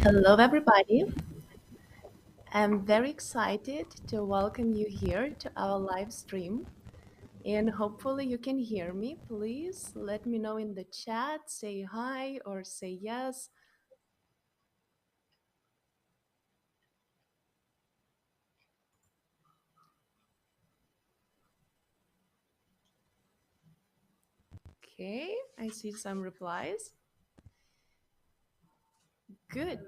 Hello, everybody. I'm very excited to welcome you here to our live stream. And hopefully, you can hear me. Please let me know in the chat, say hi or say yes. Okay, I see some replies. Good.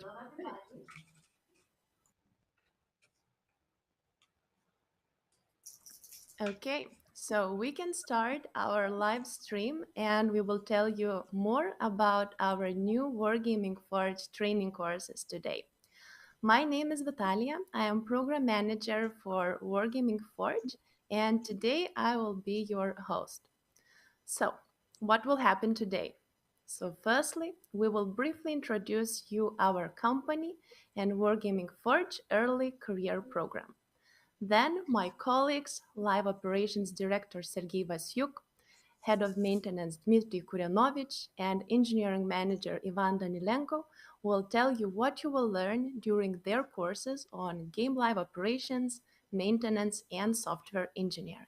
Okay, so we can start our live stream and we will tell you more about our new Wargaming Forge training courses today. My name is Vitalia. I am program manager for Wargaming Forge, and today I will be your host. So, what will happen today? So, firstly, we will briefly introduce you our company and Wargaming Forge early career program. Then, my colleagues, Live Operations Director Sergei Vasyuk, Head of Maintenance Dmitry Kuryanovich, and Engineering Manager Ivan Danilenko will tell you what you will learn during their courses on game live operations, maintenance, and software engineering.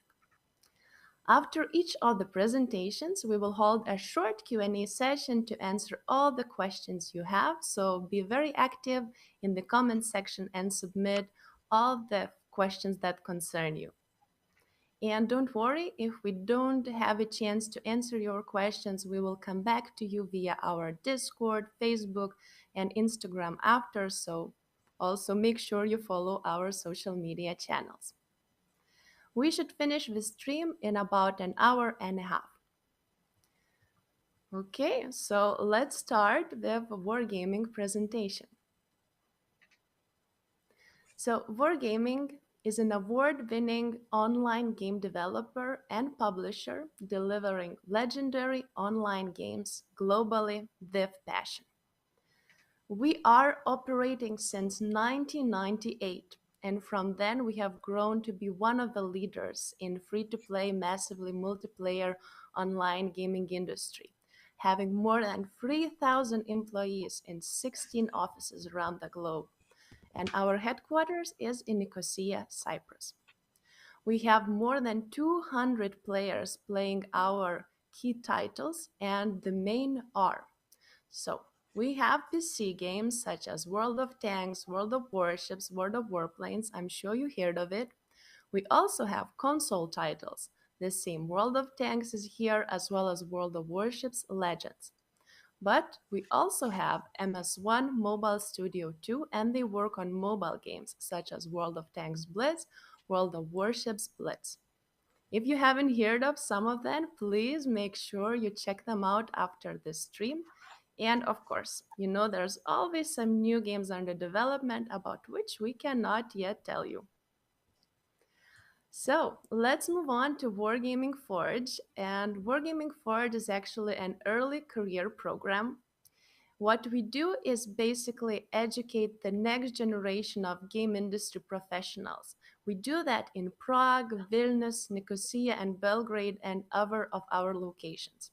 After each of the presentations, we will hold a short Q&A session to answer all the questions you have. So be very active in the comment section and submit all the questions that concern you. And don't worry, if we don't have a chance to answer your questions, we will come back to you via our Discord, Facebook, and Instagram after. So also make sure you follow our social media channels. We should finish the stream in about an hour and a half. Okay, so let's start with Wargaming presentation. So, Wargaming is an award winning online game developer and publisher delivering legendary online games globally with passion. We are operating since 1998, and from then we have grown to be one of the leaders in free to play, massively multiplayer online gaming industry, having more than 3,000 employees in 16 offices around the globe and our headquarters is in Nicosia, Cyprus. We have more than 200 players playing our key titles, and the main are. So, we have PC games such as World of Tanks, World of Warships, World of Warplanes. I'm sure you heard of it. We also have console titles. The same World of Tanks is here as well as World of Warships Legends. But we also have MS1 Mobile Studio 2, and they work on mobile games such as World of Tanks Blitz, World of Warships Blitz. If you haven't heard of some of them, please make sure you check them out after this stream. And of course, you know there's always some new games under development about which we cannot yet tell you. So let's move on to Wargaming Forge. And Wargaming Forge is actually an early career program. What we do is basically educate the next generation of game industry professionals. We do that in Prague, Vilnius, Nicosia, and Belgrade, and other of our locations.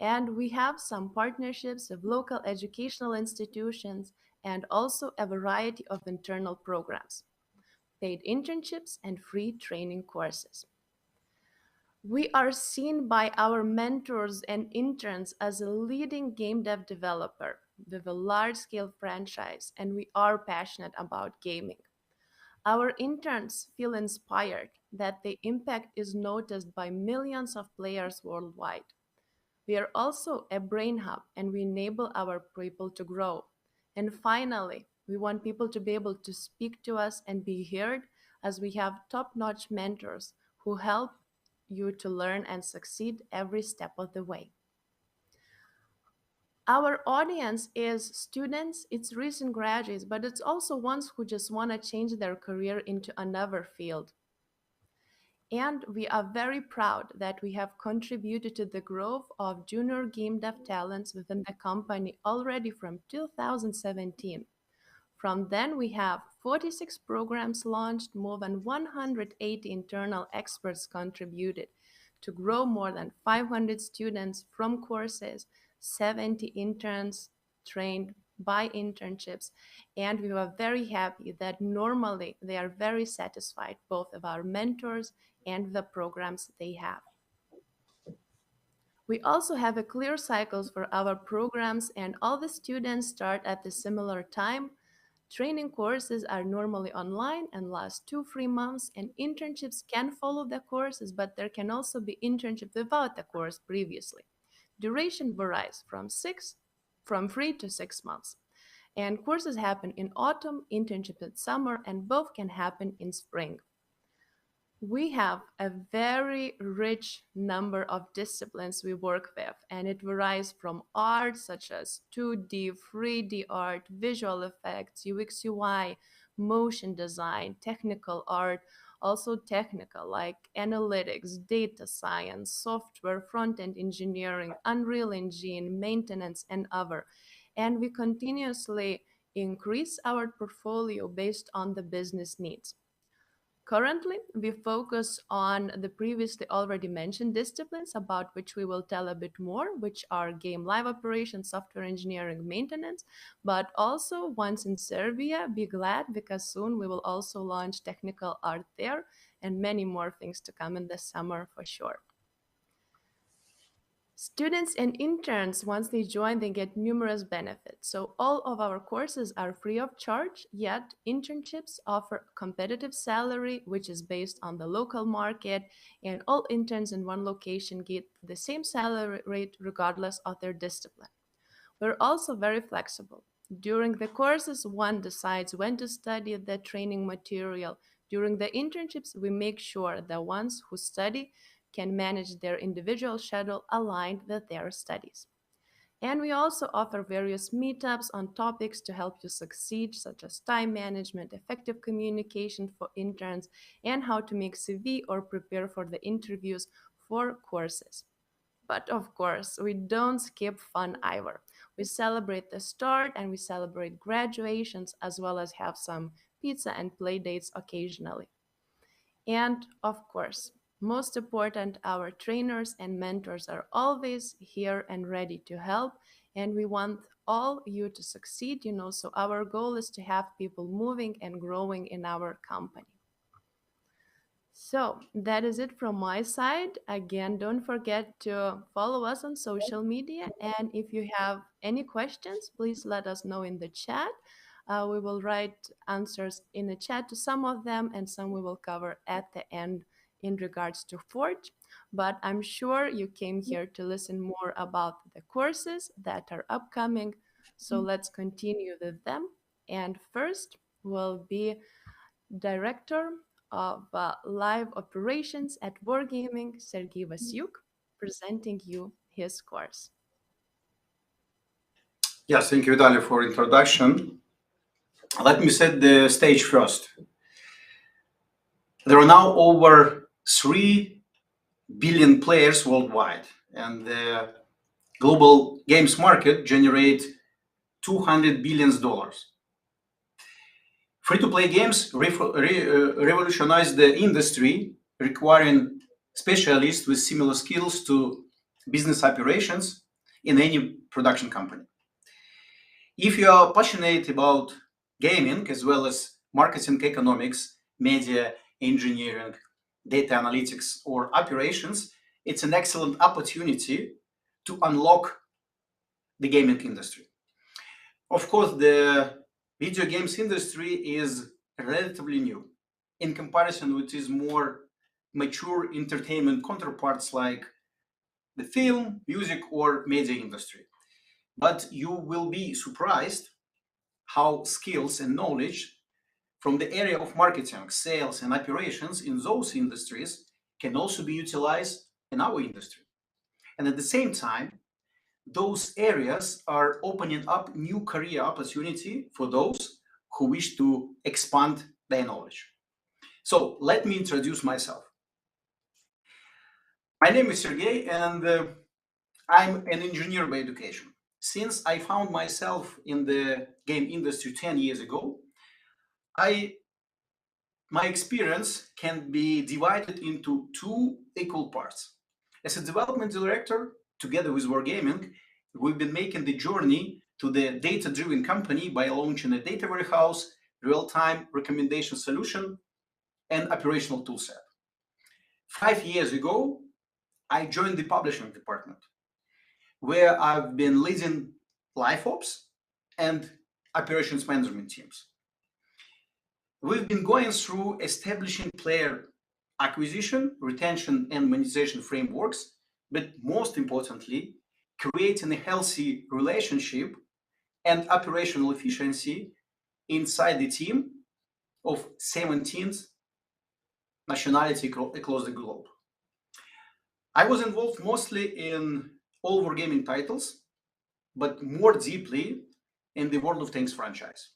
And we have some partnerships with local educational institutions and also a variety of internal programs, paid internships, and free training courses. We are seen by our mentors and interns as a leading game dev developer with a large scale franchise, and we are passionate about gaming. Our interns feel inspired that the impact is noticed by millions of players worldwide. We are also a brain hub and we enable our people to grow. And finally, we want people to be able to speak to us and be heard as we have top notch mentors who help you to learn and succeed every step of the way. Our audience is students, it's recent graduates, but it's also ones who just want to change their career into another field. And we are very proud that we have contributed to the growth of junior game dev talents within the company already from 2017. From then, we have 46 programs launched, more than 180 internal experts contributed to grow more than 500 students from courses, 70 interns trained, by internships, and we were very happy that normally they are very satisfied, both of our mentors and the programs they have. We also have a clear cycles for our programs, and all the students start at the similar time. Training courses are normally online and last 2 3 months, and internships can follow the courses, but there can also be internship without the course previously. Duration varies from 3 to 6 months. And courses happen in autumn, internship in summer, and both can happen in spring. We have a very rich number of disciplines we work with, and it varies from art, such as 2D, 3D art, visual effects, UX, UI, motion design, technical art, also technical like analytics, data science, software, front end engineering, Unreal Engine, maintenance, and other. And we continuously increase our portfolio based on the business needs. Currently, we focus on the previously already mentioned disciplines about which we will tell a bit more, which are game live operations, software engineering, maintenance. But also, once in Serbia, be glad because soon we will also launch technical art there and many more things to come in the summer for sure. Students and interns, once they join, they get numerous benefits. So all of our courses are free of charge, yet internships offer competitive salary, which is based on the local market, and all interns in one location get the same salary rate regardless of their discipline. We're also very flexible. During the courses, one decides when to study the training material. During the internships, we make sure the ones who study can manage their individual schedule aligned with their studies. And we also offer various meetups on topics to help you succeed, such as time management, effective communication for interns, and how to make CV or prepare for the interviews for courses. But of course, we don't skip fun either. We celebrate the start and we celebrate graduations as well as have some pizza and play dates occasionally. And of course, most important, our trainers and mentors are always here and ready to help. And we want all you to succeed, so our goal is to have people moving and growing in our company. So that is it from my side. Again, don't forget to follow us on social media. And if you have any questions, please let us know in the chat. We will write answers in the chat to some of them, and some we will cover at the end in regards to Forge. But I'm sure you came here to listen more about the courses that are upcoming. So let's continue with them. And first will be Director of Live Operations at Wargaming, Sergey Vasyuk, presenting you his course. Yes, thank you, Vitaly, for introduction. Let me set the stage first. There are now over 3 billion players worldwide, and the global games market generates $200 billion. Free-to-play games revolutionize the industry, requiring specialists with similar skills to business operations in any production company. If you are passionate about gaming as well as marketing economics, media engineering, data analytics, or operations, it's an excellent opportunity to unlock the gaming industry. Of course, the video games industry is relatively new in comparison with its more mature entertainment counterparts like the film, music, or media industry. But you will be surprised how skills and knowledge from the area of marketing, sales, and operations in those industries can also be utilized in our industry. And at the same time, those areas are opening up new career opportunity for those who wish to expand their knowledge. So let me introduce myself. My name is Sergey, and I'm an engineer by education. Since I found myself in the game industry 10 years ago, my experience can be divided into two equal parts. As a development director, together with Wargaming, we've been making the journey to the data-driven company by launching a data warehouse, real-time recommendation solution, and operational toolset. 5 years ago, I joined the publishing department, where I've been leading live ops and operations management teams. We've been going through establishing player acquisition, retention, and monetization frameworks, but most importantly, creating a healthy relationship and operational efficiency inside the team of 17 nationalities across the globe. I was involved mostly in all Wargaming titles, but more deeply in the World of Tanks franchise.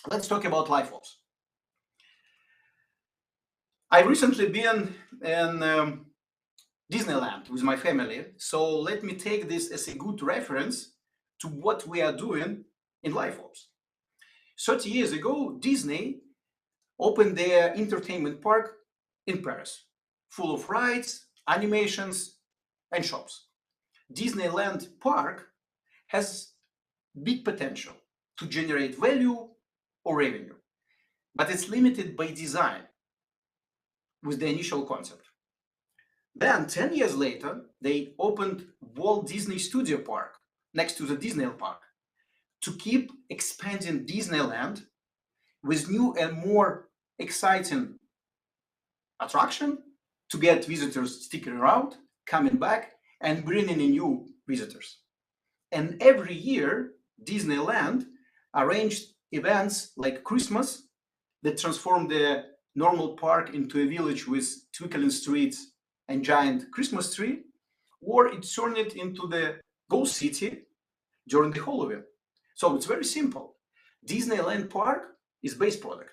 Let's talk about live ops. I recently been in Disneyland with my family, so let me take this as a good reference to what we are doing in live ops. 30 years ago, Disney opened their entertainment park in Paris, full of rides, animations, and shops. Disneyland Park has big potential to generate value or revenue, but it's limited by design with the initial concept. Then 10 years later, they opened Walt Disney Studio Park next to the Disneyland Park to keep expanding Disneyland with new and more exciting attraction to get visitors sticking around, coming back, and bringing in new visitors. And every year, Disneyland arranged events like Christmas that transformed the normal park into a village with twinkling streets and giant Christmas tree, or it turned it into the Ghost City during the Halloween. So it's very simple. Disneyland Park is base product.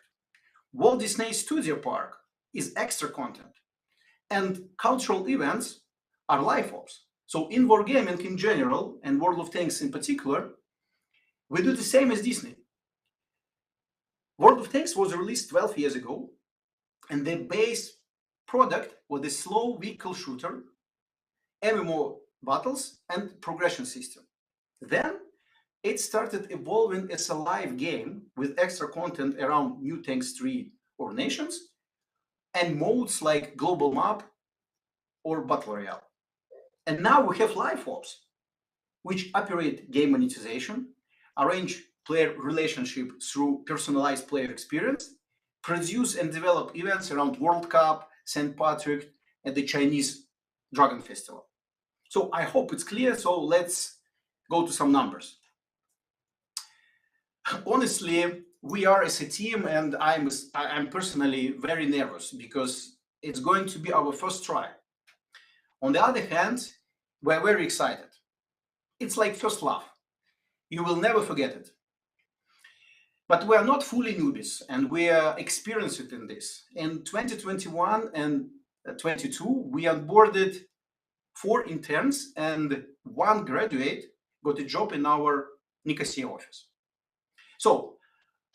Walt Disney Studio Park is extra content. And cultural events are live ops. So in Wargaming in general, and World of Tanks in particular, we do the same as Disney. World of Tanks was released 12 years ago, and the base product was a slow vehicle shooter, MMO battles, and progression system. Then it started evolving as a live game with extra content around new tanks tree or nations, and modes like global map or battle royale. And now we have live ops, which operate game monetization, arrange player relationship through personalized player experience, produce and develop events around World Cup, St. Patrick, and the Chinese Dragon Festival. So I hope it's clear. So let's go to some numbers. Honestly, we are as a team, and I'm personally very nervous because it's going to be our first try. On the other hand, we're very excited. It's like first love. You will never forget it. But we are not fully newbies, and we are experienced in this. In 2021 and 22, we onboarded 4 interns, and 1 graduate got a job in our Nicosia office. So,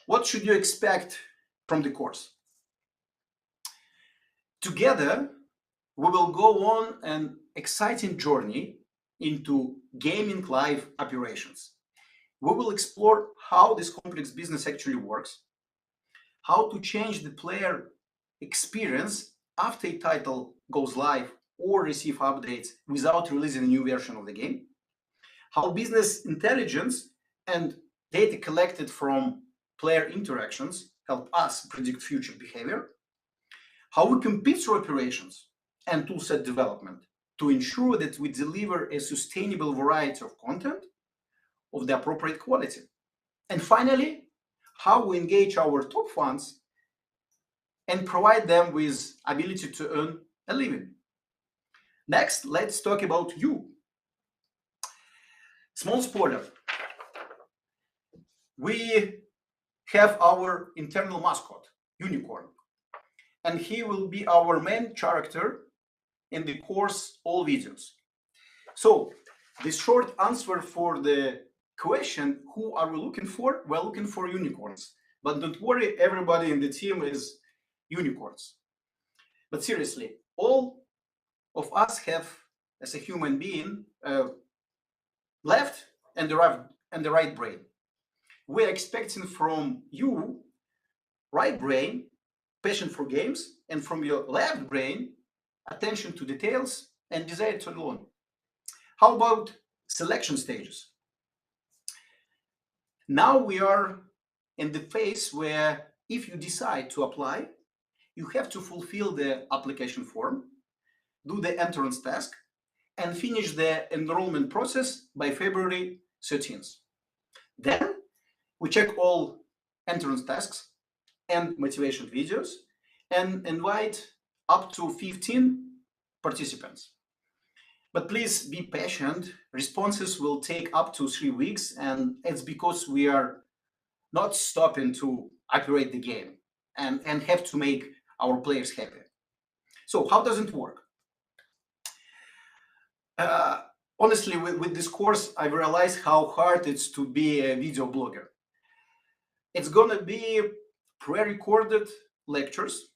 what should you expect from the course? Together, we will go on an exciting journey into gaming live operations. We will explore how this complex business actually works, how to change the player experience after a title goes live or receive updates without releasing a new version of the game, how business intelligence and data collected from player interactions help us predict future behavior, how we compete through operations and toolset development to ensure that we deliver a sustainable variety of content of the appropriate quality. And finally, how we engage our top fans and provide them with ability to earn a living. Next, let's talk about you. Small spoiler. We have our internal mascot, Unicorn, and he will be our main character in the course all videos. So the short answer for the question, who are we looking for? We're looking for unicorns. But don't worry, everybody in the team is unicorns. But seriously, all of us have, as a human being, left and arrived and the right brain. We're expecting from you right brain, passion for games, and from your left brain, attention to details and desire to learn. How about selection stages? Now we are in the phase where if you decide to apply, you have to fulfill the application form, do the entrance task, and finish the enrollment process by February 13th. Then we check all entrance tasks and motivation videos and invite up to 15 participants. But please be patient. Responses will take up to 3 weeks, and it's because we are not stopping to operate the game and have to make our players happy. So how does it work? Uh, Honestly, with this course, I've realized how hard it's to be a video blogger. It's gonna be pre-recorded lectures.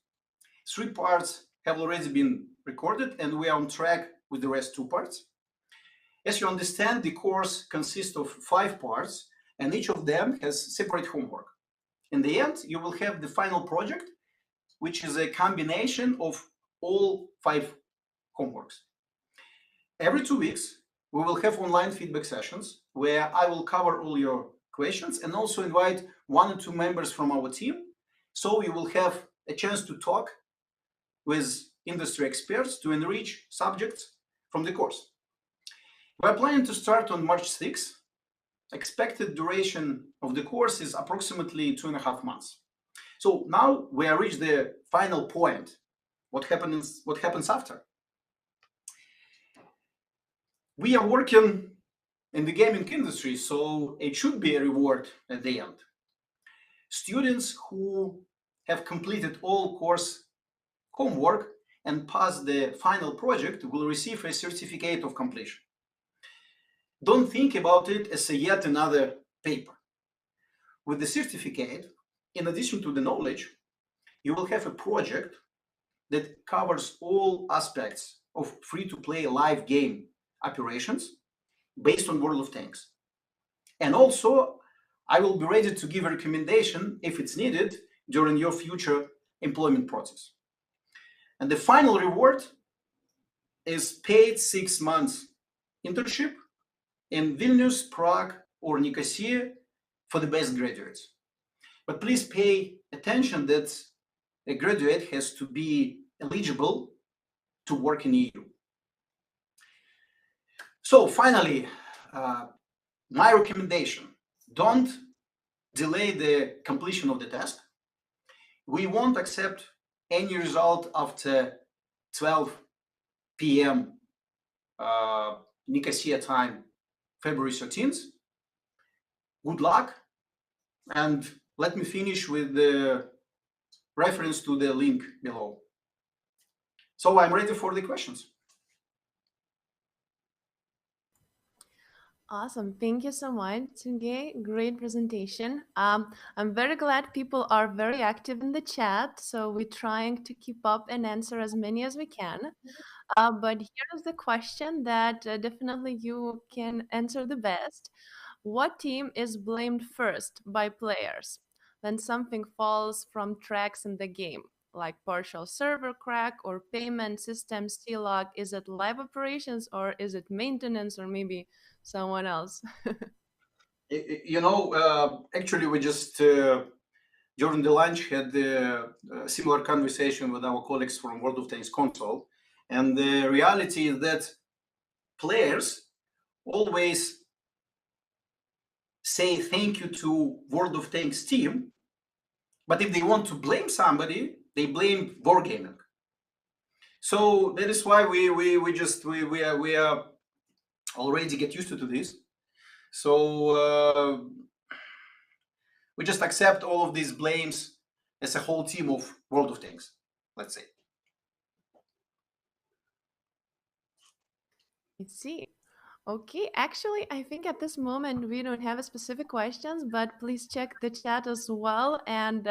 3 parts have already been recorded, and we are on track with the rest 2 parts. As you understand, the course consists of 5 parts, and each of them has separate homework. In the end, you will have the final project, which is a combination of all 5 homeworks. Every 2 weeks, we will have online feedback sessions where I will cover all your questions and also invite 1 or 2 members from our team. So you will have a chance to talk with industry experts to enrich subjects from the course. We're planning to start on March 6th. Expected duration of the course is approximately 2.5 months. So now we have reached the final point. What happens after? We are working in the gaming industry, so it should be a reward at the end. Students who have completed all course homework and passed the final project will receive a certificate of completion. Don't think about it as a yet another paper. With the certificate, in addition to the knowledge, you will have a project that covers all aspects of free-to-play live game operations based on World of Tanks. And also, I will be ready to give a recommendation if it's needed during your future employment process. And the final reward is paid 6 months internship in Vilnius, Prague, or Nicosia for the best graduates. But please pay attention that a graduate has to be eligible to work in EU. So finally, my recommendation, don't delay the completion of the task. We won't accept any result after 12 p.m. Nicosia time, February 13th. Good luck. And let me finish with the reference to the link below. So I'm ready for the questions. Awesome. Thank you so much, Sergey. Great presentation. I'm very glad people are very active in the chat. So we're trying to keep up and answer as many as we can. But here's the question that definitely you can answer the best. What team is blamed first by players when something falls from tracks in the game, like partial server crack or payment system C-log? Is it live operations or is it maintenance or maybe someone else? Actually, we just during the lunch had a similar conversation with our colleagues from World of Tanks console, and the reality is that players always say thank you to World of Tanks team, but if they want to blame somebody, they blame Wargaming. So that is why we are already get used to this. So we just accept all of these blames as a whole team of World of Tanks, let's say. I see. Okay, actually, I think at this moment we don't have a specific questions, but please check the chat as well, and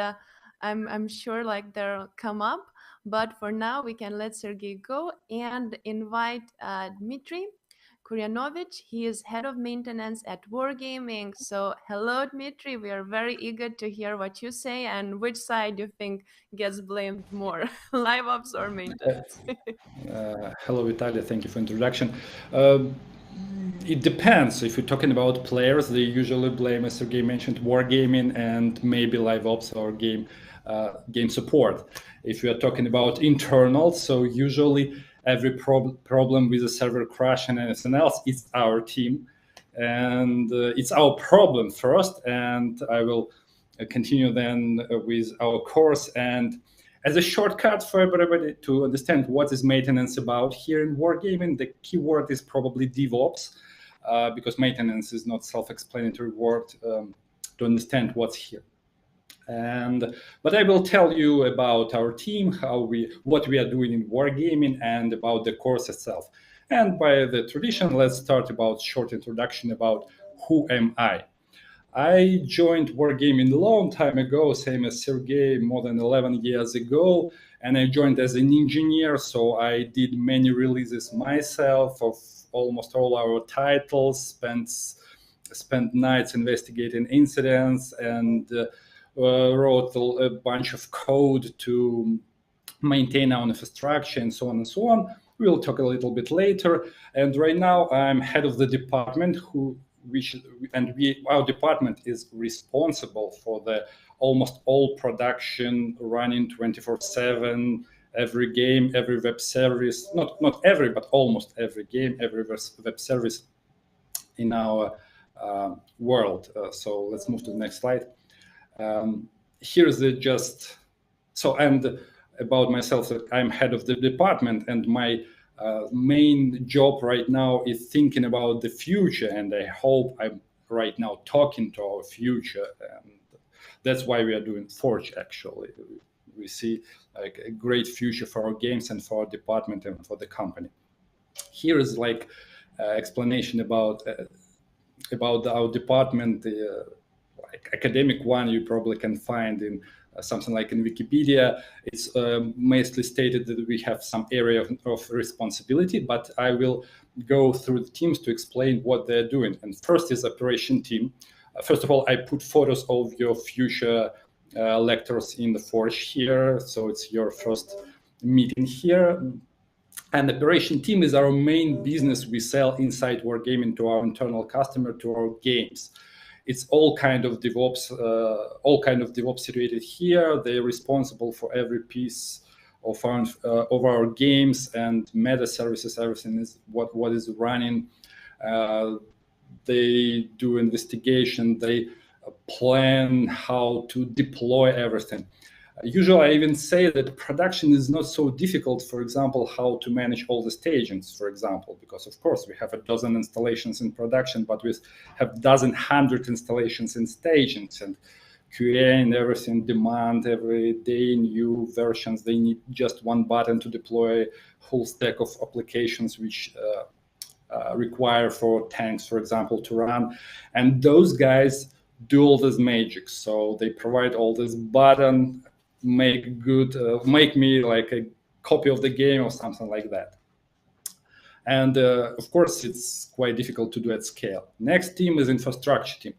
I'm sure like they'll come up. But for now, we can let Sergey go and invite Dmitry. Kuryanovich. He is head of maintenance at Wargaming. So, hello, Dmitry. We are very eager to hear what you say and which side you think gets blamed more, live ops or maintenance. Hello, Vitalia. Thank you for introduction. It depends. If you're talking about players, they usually blame, as Sergey mentioned, wargaming and maybe live ops or game support. If you are talking about internals, so usually every problem with a server crash and anything else, it's our team, and it's our problem first. And I will continue then with our course. And as a shortcut for everybody to understand what is maintenance about here in Wargaming, the keyword is probably DevOps, because maintenance is not self-explanatory word to understand what's here. But I will tell you about our team, what we are doing in Wargaming, and about the course itself. And by the tradition, let's start about short introduction about who am I. I joined Wargaming a long time ago, same as Sergey, more than 11 years ago. And I joined as an engineer, so I did many releases myself of almost all our titles, spent nights investigating incidents, and wrote a bunch of code to maintain our infrastructure and so on and so on. We'll talk a little bit later. And right now I'm head of the department our department is responsible for the almost all production running 24/7, every game, every web service, not every, but almost every game, every web service in our world. So let's move to the next slide. Here's and about myself, that I'm head of the department, and my main job right now is thinking about the future, and I hope I'm right now talking to our future, and that's why we are doing Forge. Actually, we see like a great future for our games and for our department and for the company. Here is like explanation about our department, like academic one you probably can find in something like in Wikipedia. It's mostly stated that we have some area of responsibility, but I will go through the teams to explain what they're doing. And first is operation team. First of all, I put photos of your future lectors in the Forge here. So it's your first meeting here. And the operation team is our main business. We sell inside Wargaming to our internal customer, to our games. It's all kind of DevOps situated here. They're responsible for every piece of our games and meta services. Everything is what is running. They do investigation. They plan how to deploy everything. Usually, I even say that production is not so difficult. For example, how to manage all the stagings, for example, because of course we have a dozen installations in production, but we have 100 installations in stagings, and QA and everything demand every day new versions. They need just one button to deploy a whole stack of applications which require for tanks, for example, to run. And those guys do all this magic. So they provide all this button, make me like a copy of the game or something like that. And of course, it's quite difficult to do at scale. Next team is infrastructure team.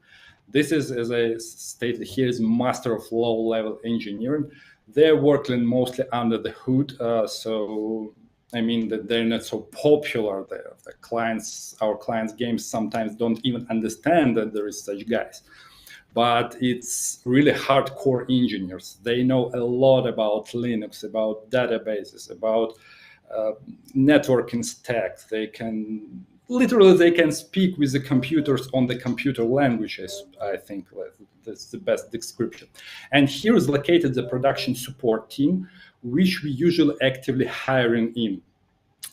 This is, as I stated here, is master of low-level engineering. They're working mostly under the hood, so I mean that they're not so popular. Our clients' games sometimes don't even understand that there is such guys. But it's really hardcore engineers. They know a lot about Linux, about databases, about networking stacks. They can speak with the computers on the computer languages. I think that's the best description. And here is located the production support team, which we usually actively hiring in.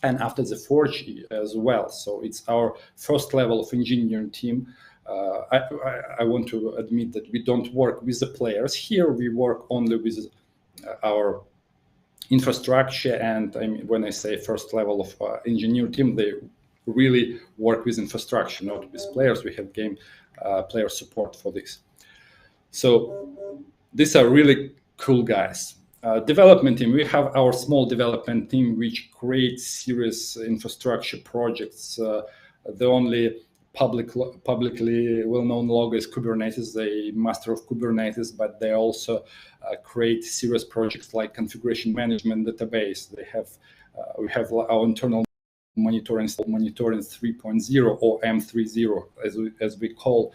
And after the Forge as well. So it's our first level of engineering team. I want to admit that we don't work with the players. Here we work only with our infrastructure. And I mean, when I say first level of engineer team, they really work with infrastructure, not with players. We have game player support for this. So these are really cool guys. Development team, we have our small development team which creates serious infrastructure projects The only publicly well-known logo is Kubernetes, the master of Kubernetes, but they also create serious projects like configuration management database. We have our internal monitoring 3.0 or M30 as we call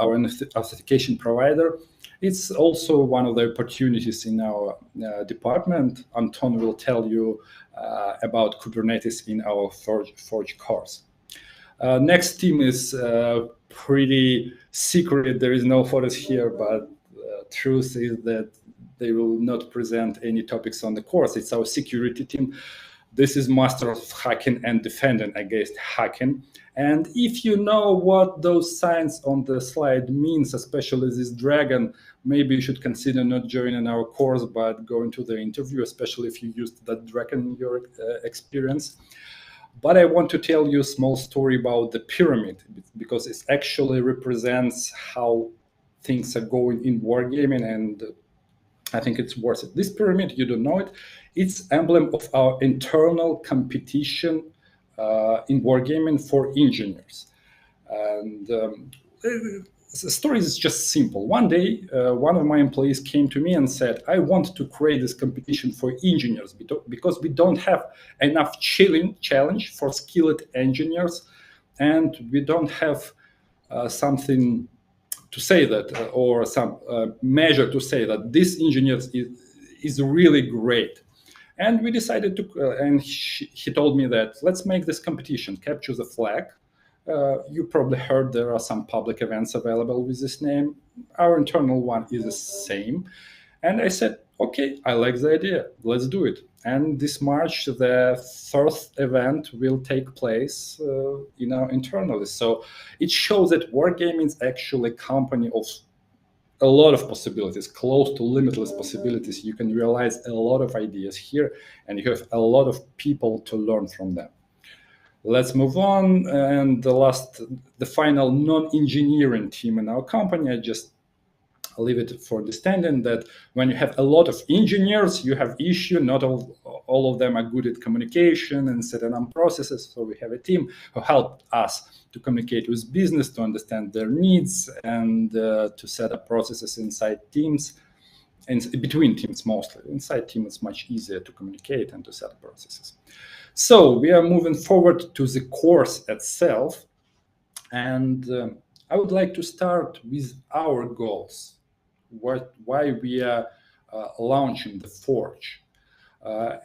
our authentication provider. It's also one of the opportunities in our department. Anton will tell you about Kubernetes in our Forge course. Next team is pretty secret. There is no photos here, but truth is that they will not present any topics on the course. It's our security team. This is master of hacking and defending against hacking. And if you know what those signs on the slide means, especially this dragon, maybe you should consider not joining our course, but going to the interview, especially if you used that dragon in your experience. But I want to tell you a small story about the pyramid, because it actually represents how things are going in wargaming, and I think it's worth it. This pyramid, you don't know it, it's emblem of our internal competition in wargaming for engineers. And the story is just simple. One day, one of my employees came to me and said, I want to create this competition for engineers because we don't have enough challenge for skilled engineers, and we don't have something to say that, or some measure to say that this engineer is really great. And we decided to, and he told me that let's make this competition, capture the flag. You probably heard there are some public events available with this name. Our internal one is the same. And I said, okay, I like the idea, let's do it. And this March, the third event will take place internally. So it shows that Wargaming is actually a company of a lot of possibilities, close to limitless possibilities. You can realize a lot of ideas here, and you have a lot of people to learn from them. Let's move on. And the final non-engineering team in our company, I just leave it for understanding that when you have a lot of engineers, you have issue. Not all of them are good at communication and setting up processes. So we have a team who helped us to communicate with business, to understand their needs, and to set up processes inside teams, and between teams mostly. Inside team, it's much easier to communicate and to set up processes. So we are moving forward to the course itself. And I would like to start with our goals. Why we are launching the Forge.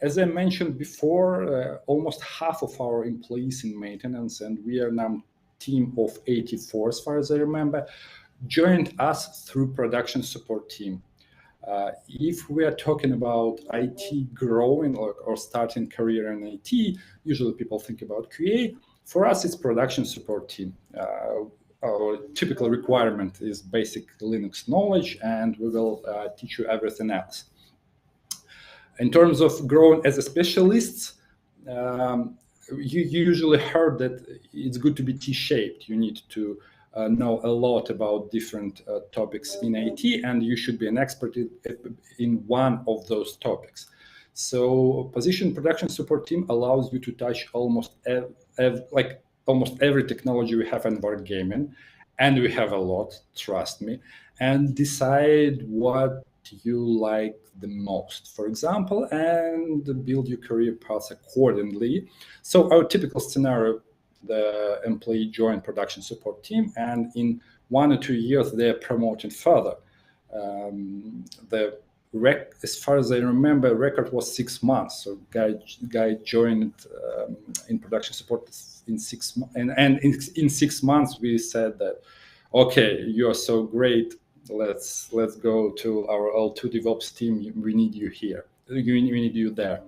As I mentioned before, almost half of our employees in maintenance, and we are now a team of 84 as far as I remember, joined us through production support team. If we are talking about IT growing or starting career in IT, usually people think about QA. For us, it's production support team. Our typical requirement is basic Linux knowledge, and we will teach you everything else. In terms of growing as a specialist, you usually heard that it's good to be T-shaped. You need to know a lot about different topics in IT, and you should be an expert in one of those topics. So position production support team allows you to touch almost every technology we have in Wargaming, and we have a lot, trust me, and decide what you like the most, for example, and build your career path accordingly. So our typical scenario, the employee joined production support team, and in 1 or 2 years, they're promoted further. As far as I remember, record was 6 months. So guy joined in production support in 6 months, and in 6 months we said that, okay, you're so great. Let's go to our L2 DevOps team. We need you here. We need you there.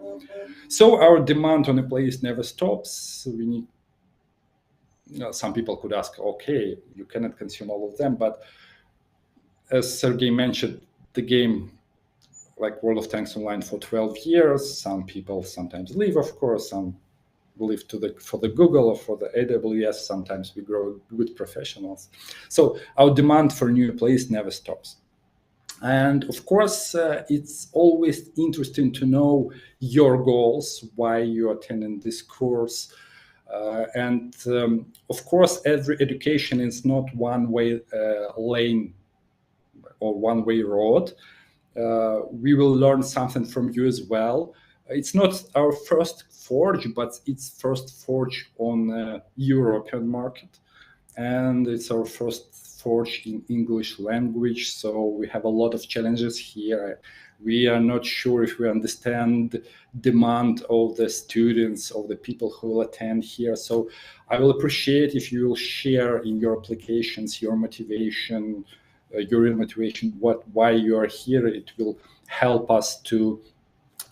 So our demand on employees never stops. We need. Some people could ask, okay, you cannot consume all of them, but as Sergey mentioned, the game, like World of Tanks Online, for 12 years. Some people sometimes leave, of course. Some leave for the Google or for the AWS. Sometimes we grow good professionals. So our demand for new employees never stops. And of course, it's always interesting to know your goals, why you're attending this course. And of course, every education is not one-way lane or one-way road. We will learn something from you as well. It's not our first forge, but it's first forge on European market, and it's our first forge in English language. So we have a lot of challenges here. We are not sure if we understand demand of the students, of the people who will attend here. So I will appreciate if you will share in your applications your motivation, why you are here. It will help us to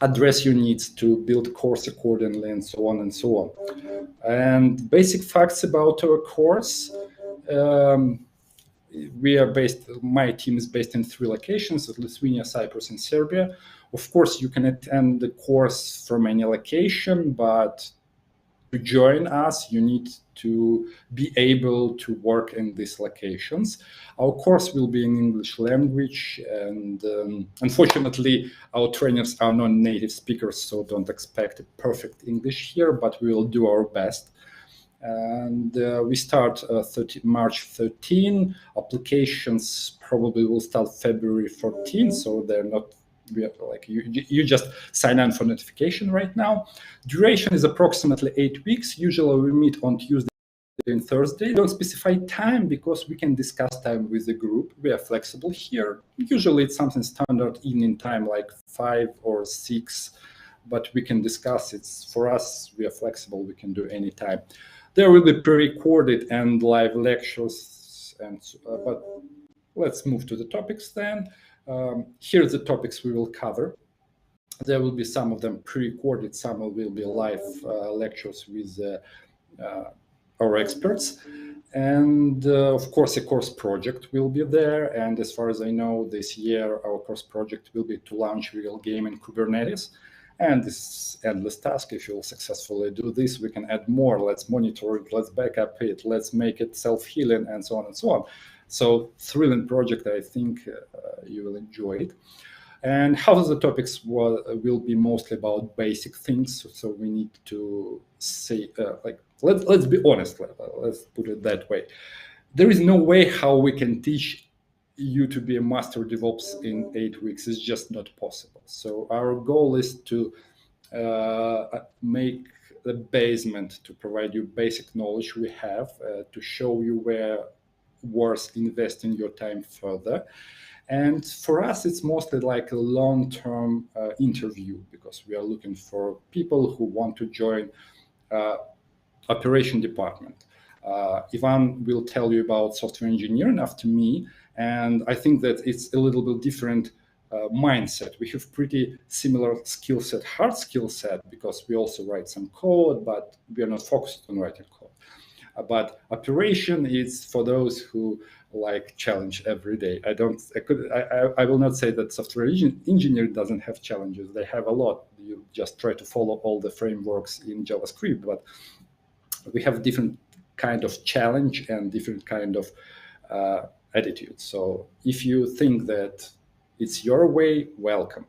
address your needs, to build course accordingly, and so on and so on. And basic facts about our course. My team is based in 3 locations: Lithuania, Cyprus, and Serbia. Of course, you can attend the course from any location, but to join us, you need to be able to work in these locations. Our course will be in English language, and unfortunately, our trainers are not native speakers, so don't expect perfect English here, but we will do our best. And we start March 13. Applications probably will start February 14, so they're not like you just sign on for notification right now. Duration is approximately 8 weeks. Usually we meet on Tuesday and Thursday. Don't specify time because we can discuss time with the group. We are flexible here. Usually it's something standard evening time, like 5 or 6, but we can discuss. It's for us, we are flexible. We can do any time. There will be pre-recorded and live lectures, and but let's move to the topics then. Here's the topics we will cover. There will be some of them pre-recorded, some will be live lectures with our experts. And of course, a course project will be there. And as far as I know, this year, our course project will be to launch real game in Kubernetes. And this endless task, if you'll successfully do this, we can add more. Let's monitor it, let's back up it, let's make it self-healing, and so on and so on. So thrilling project, I think you will enjoy it. And how the topics will be mostly about basic things. So we need to say, let's be honest, let's put it that way. There is no way how we can teach you to be a master DevOps in 8 weeks. It's just not possible. So our goal is to make the basement, to provide you basic knowledge we have, to show you where worth investing your time further. And for us, it's mostly like a long-term interview, because we are looking for people who want to join operation department. Ivan will tell you about software engineering after me, and I think that it's a little bit different mindset. We have pretty similar skill set, hard skill set, because we also write some code, but we are not focused on writing code. But operation is for those who like challenge every day. I will not say that software engineer doesn't have challenges. They have a lot. You just try to follow all the frameworks in JavaScript, but we have different kind of challenge and different kind of attitude. So if you think that it's your way, welcome.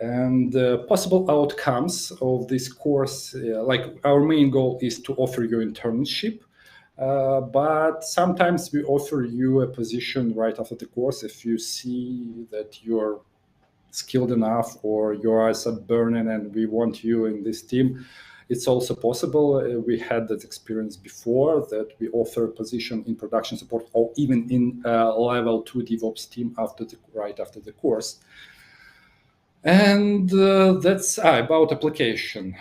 And possible outcomes of this course, like our main goal is to offer you internship, but sometimes we offer you a position right after the course if you see that you're skilled enough or your eyes are burning and we want you in this team. It's also possible. We had that experience before, that we offer a position in production support or even in level 2 DevOps team right after the course. And that's about application.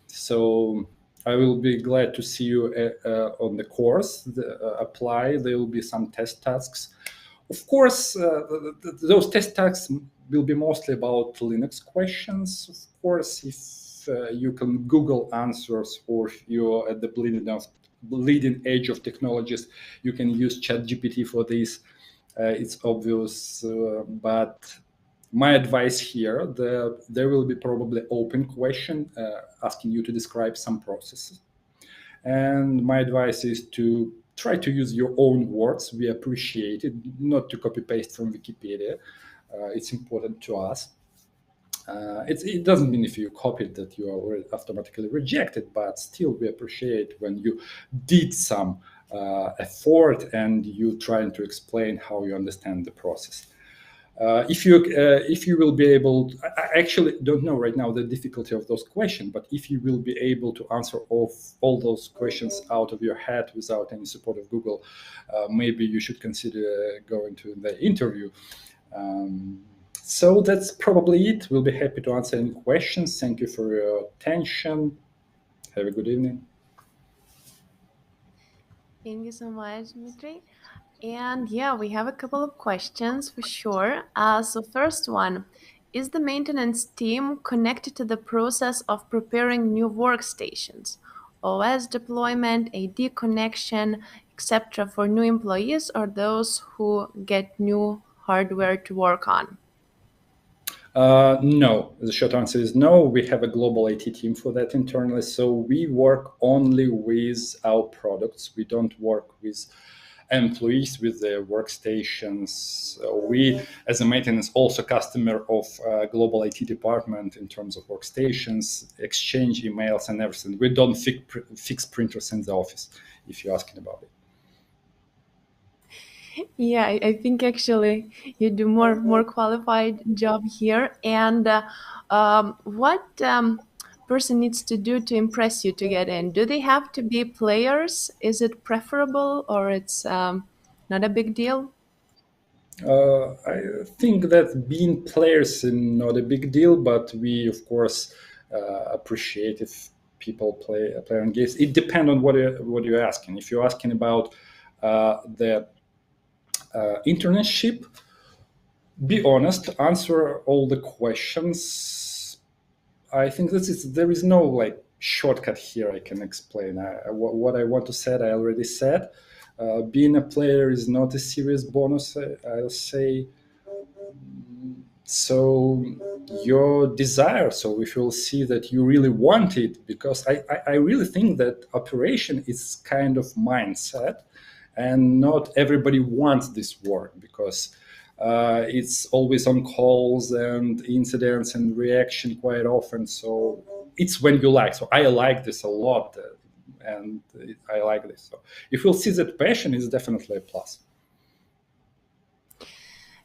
So I will be glad to see you on the course. Apply. There will be some test tasks. Of course, those test tasks will be mostly about Linux questions. Of course, if you can Google answers, or if you're at the bleeding edge of technologies, you can use ChatGPT for this. It's obvious, but my advice here, there will be probably open question asking you to describe some processes. And my advice is to try to use your own words. We appreciate it, not to copy paste from Wikipedia. It's important to us. It doesn't mean if you copied that you are automatically rejected, but still we appreciate when you did some effort and you trying to explain how you understand the process. If you will be able, I actually don't know right now the difficulty of those questions, but if you will be able to answer all those questions out of your head without any support of Google, maybe you should consider going to the interview. So that's probably it. We'll be happy to answer any questions. Thank you for your attention. Have a good evening. Thank you so much, Dmitry. And yeah, we have a couple of questions for sure. So first one, is the maintenance team connected to the process of preparing new workstations, OS deployment, AD connection, etc. for new employees or those who get new hardware to work on? No, the short answer is no. We have a global IT team for that internally. So we work only with our products. We don't work with employees with their workstations. We, as a maintenance, also customer of global IT department in terms of workstations, exchange emails and everything. We don't fix printers in the office, if you're asking about it. Yeah, I think actually you do more qualified job here. And what person needs to do to impress you to get in? Do they have to be players? Is it preferable, or it's not a big deal? I think that being players is not a big deal, but we, of course, appreciate if people play on games. It depends on what you're asking. If you're asking about the internship, be honest, answer all the questions. I think there is no like shortcut here. I can explain what I want to say. I already said. Being a player is not a serious bonus. I'll say. So your desire. So if you'll see that you really want it, because I really think that operation is kind of mindset, and not everybody wants this work because it's always on calls and incidents and reaction quite often. So it's when you like. So I like this a lot, and I like this. So if you'll see that passion is definitely a plus.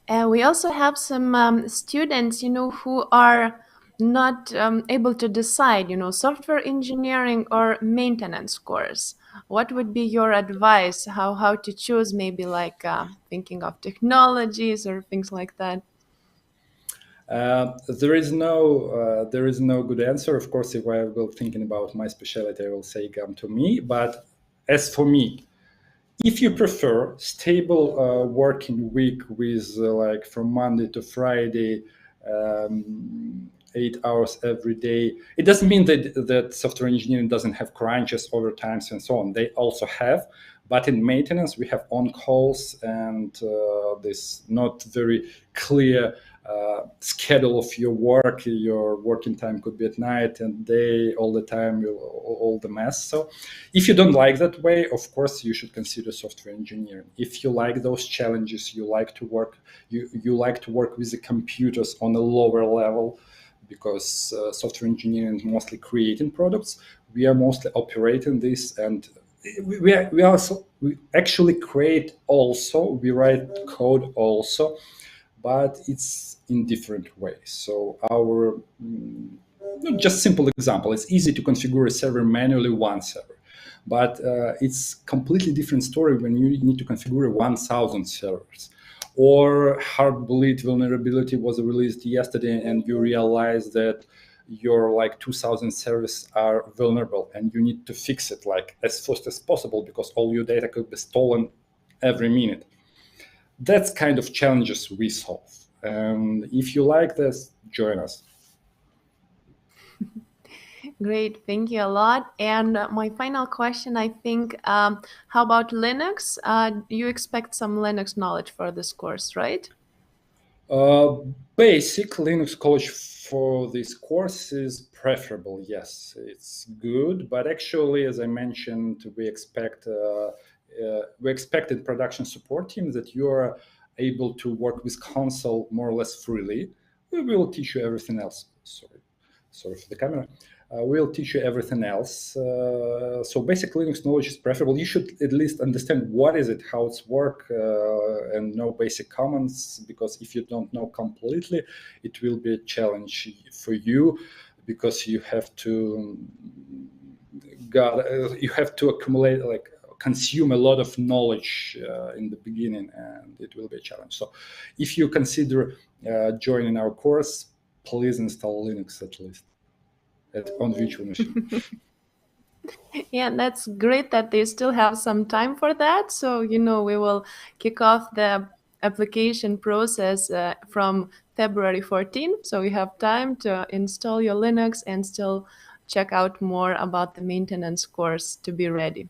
We also have some students, who are not able to decide, software engineering or maintenance course. What would be your advice? How to choose? Maybe like thinking of technologies or things like that. There is no good answer. Of course, if I will thinking about my specialty, I will say come to me. But as for me, if you prefer stable working week with like from Monday to Friday, 8 hours every day, it doesn't mean that software engineering doesn't have crunches, overtimes, and so on. They also have, but in maintenance we have on calls and this not very clear schedule of your work. Your working time could be at night and day, all the time, all the mess. So if you don't like that way, of course you should consider software engineering. If you like those challenges, you like to work with the computers on a lower level, because software engineering is mostly creating products. We are mostly operating this, and we actually create also, we write code also, but it's in different ways. So our just simple example, it's easy to configure a server manually, one server, but it's completely different story when you need to configure 1,000 servers. Or Heartbleed vulnerability was released yesterday and you realize that your like 2,000 servers are vulnerable and you need to fix it like as fast as possible because all your data could be stolen every minute. That's kind of challenges we solve. And if you like this, join us. Great, thank you a lot. And my final question, I think, how about Linux? You expect some Linux knowledge for this course, right? Uh, Basic Linux college for this course is preferable. Yes, it's good, but actually, as I mentioned, we expect in production support team that you are able to work with console more or less freely. we will teach you everything else. Sorry for the camera. We'll teach you everything else. So basic Linux knowledge is preferable. You should at least understand what is it, how it's work, and know basic commands, because if you don't know completely, it will be a challenge for you, because you have to accumulate, like consume a lot of knowledge in the beginning, and it will be a challenge. So if you consider joining our course, please install Linux at least on virtual machine. Yeah, that's great that they still have some time for that. So, we will kick off the application process from February 14. So we have time to install your Linux and still check out more about the maintenance course to be ready.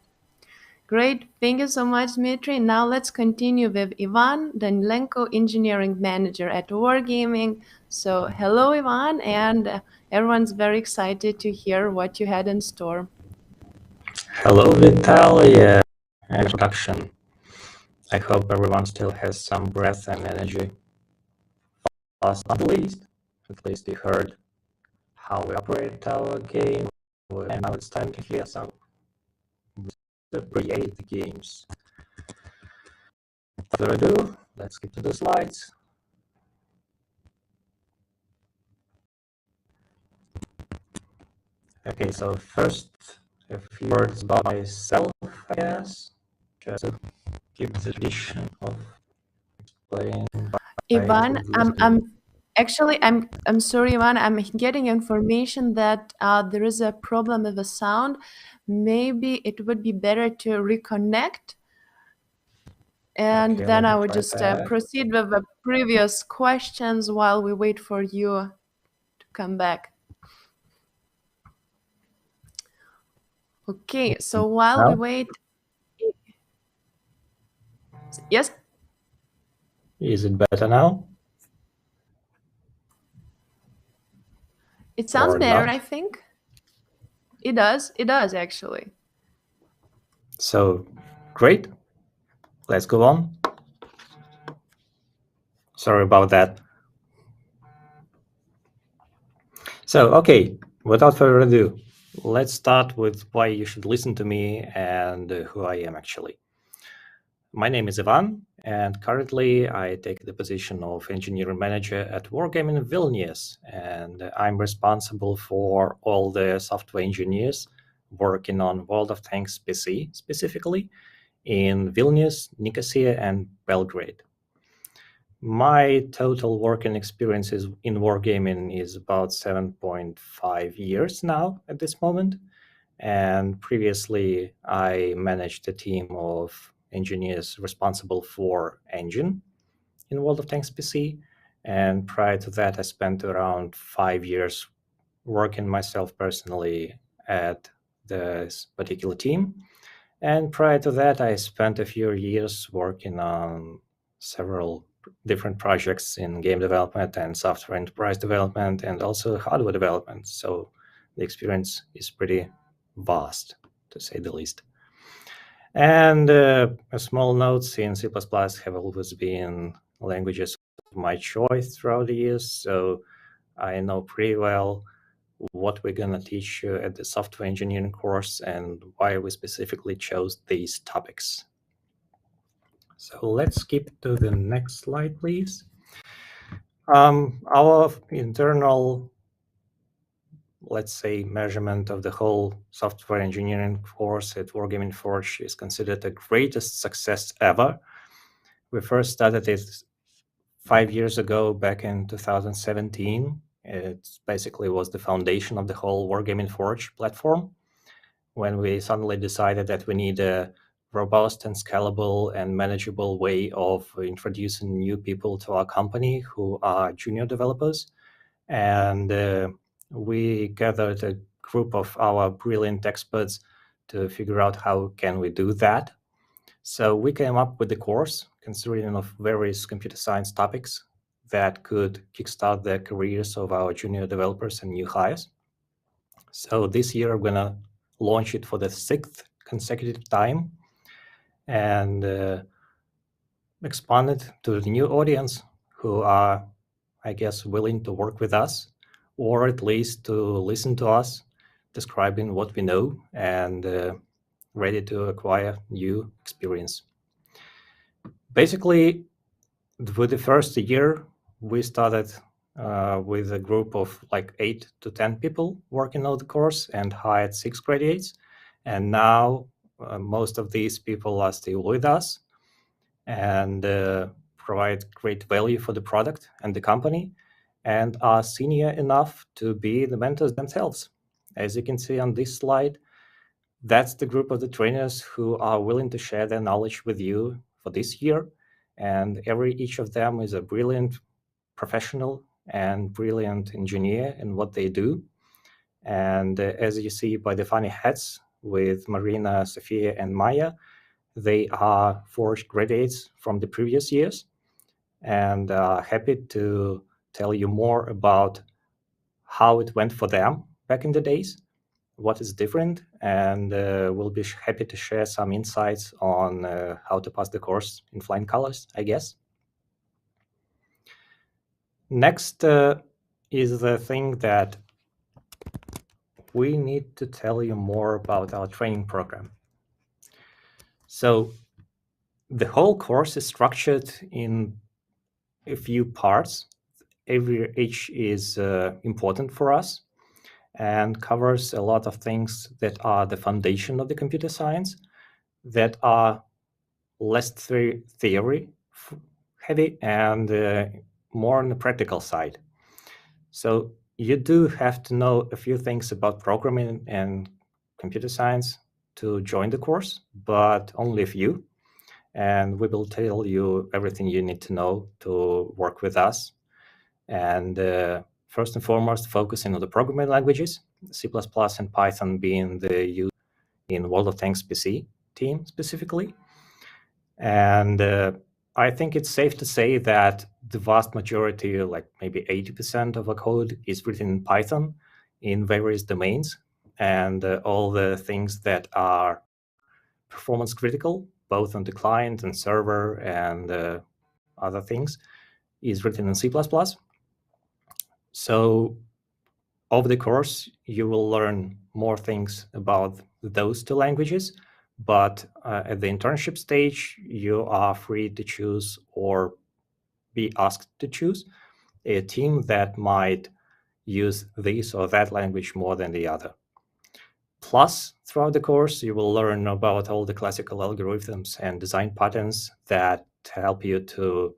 Great. Thank you so much, Dmitry. Now let's continue with Ivan Danilenko, Engineering Manager at Wargaming. So hello, Ivan, and everyone's very excited to hear what you had in store. Hello, Vitalia. Introduction. I hope everyone still has some breath and energy. Last but not least, at least you heard how we operate our game, and now it's time to hear some to create the games. Without further ado, let's get to the slides. Okay, so first a few words about myself, I guess, just to keep the tradition of explaining. Ivan, I'm sorry, Ivan. I'm getting information that there is a problem with the sound. Maybe it would be better to reconnect, and Okay, then let I me would try just that. proceed with the previous questions while we wait for you to come back. Okay, so while we Now? wait, yes, Is it better now? it sounds Or better, not? I think. It does actually. So, great. Let's go on. Sorry about that. So, okay, without further ado, let's start with why you should listen to me and who I am actually. My name is Ivan, and currently I take the position of engineering manager at Wargaming Vilnius, and I'm responsible for all the software engineers working on World of Tanks PC specifically in Vilnius, Nicosia, and Belgrade. My total working experience in wargaming is about 7.5 years now at this moment. And previously, I managed a team of engineers responsible for engine in World of Tanks PC. And prior to that, I spent around 5 years working myself personally at this particular team. And prior to that, I spent a few years working on several different projects in game development and software enterprise development and also hardware development. So the experience is pretty vast, to say the least. And a small note, C and C++ have always been languages of my choice throughout the years. So I know pretty well what we're going to teach you at the software engineering course and why we specifically chose these topics. So let's skip to the next slide, please. Our internal, let's say, measurement of the whole software engineering course at Wargaming Forge is considered the greatest success ever. We first started it 5 years ago, back in 2017. It basically was the foundation of the whole Wargaming Forge platform, when we suddenly decided that we need a robust and scalable and manageable way of introducing new people to our company who are junior developers. And we gathered a group of our brilliant experts to figure out how can we do that. So we came up with the course consisting of various computer science topics that could kickstart the careers of our junior developers and new hires. So this year we're gonna launch it for the 6th consecutive time and expand it to the new audience who are I guess, willing to work with us, or at least to listen to us, describing what we know and ready to acquire new experience. Basically, with the first year, we started with a group of like 8 to 10 people working on the course and hired 6 graduates. And now most of these people are still with us and provide great value for the product and the company and are senior enough to be the mentors themselves. As you can see on this slide, that's the group of the trainers who are willing to share their knowledge with you for this year. And each of them is a brilliant professional and brilliant engineer in what they do. And as you see by the funny hats with Marina, Sofia, and Maya, they are Forge graduates from the previous years and happy to tell you more about how it went for them back in the days, what is different, and we'll be happy to share some insights on how to pass the course in flying colors, I guess. Next is the thing that we need to tell you more about our training program. So the whole course is structured in a few parts. Each is important for us and covers a lot of things that are the foundation of the computer science, that are less theory heavy and more on the practical side. So you do have to know a few things about programming and computer science to join the course, but only a few. And we will tell you everything you need to know to work with us. And first and foremost, focusing on the programming languages, C++ and Python being the used in World of Tanks PC team specifically. And I think it's safe to say that the vast majority, like maybe 80% of our code, is written in Python in various domains. And all the things that are performance critical, both on the client and server and other things, is written in C++. So over the course, you will learn more things about those two languages. But at the internship stage, you are free to choose or be asked to choose a team that might use this or that language more than the other. Plus, throughout the course, you will learn about all the classical algorithms and design patterns that help you to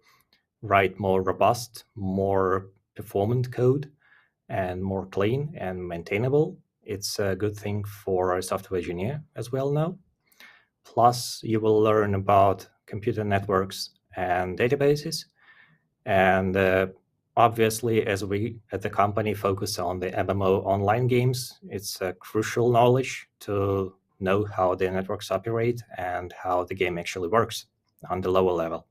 write more robust, more performant code and more clean and maintainable. It's a good thing for a software engineer, as well now. Plus, you will learn about computer networks and databases. And obviously, as we at the company focus on the MMO online games, it's a crucial knowledge to know how the networks operate and how the game actually works on the lower level.